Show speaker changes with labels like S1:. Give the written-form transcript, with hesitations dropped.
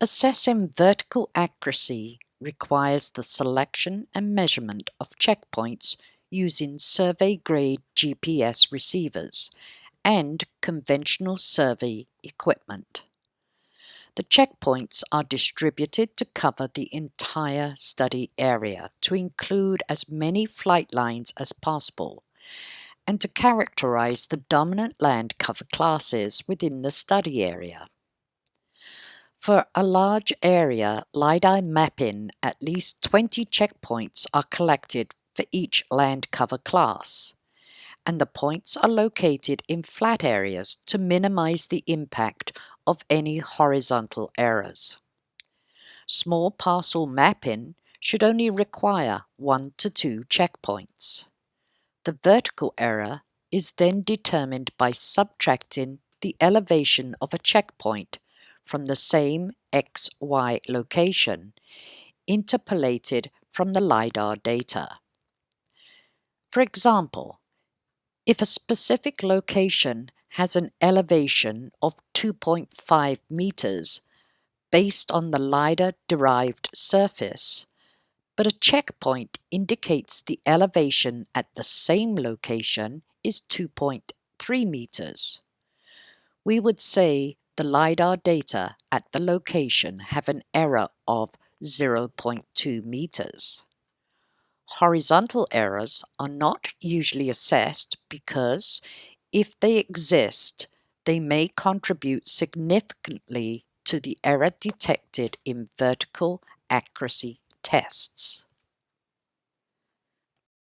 S1: Assessing vertical accuracy requires the selection and measurement of checkpoints using survey-grade GPS receivers and conventional survey equipment. The checkpoints are distributed to cover the entire study area to include as many flight lines as possible and to characterize the dominant land cover classes within the study area. For a large area LiDAR mapping, at least 20 checkpoints are collected for each land cover class, and the points are located in flat areas to minimize the impact of any horizontal errors. Small parcel mapping should only require 1 to 2 checkpoints. The vertical error is then determined by subtracting the elevation of a checkpoint from the same XY location, interpolated from the LiDAR data. For example, if a specific location has an elevation of 2.5 meters based on the LiDAR-derived surface, but a checkpoint indicates the elevation at the same location is 2.3 meters, we would say the LiDAR data at the location have an error of 0.2 meters. Horizontal errors are not usually assessed because, if they exist, they may contribute significantly to the error detected in vertical accuracy tests.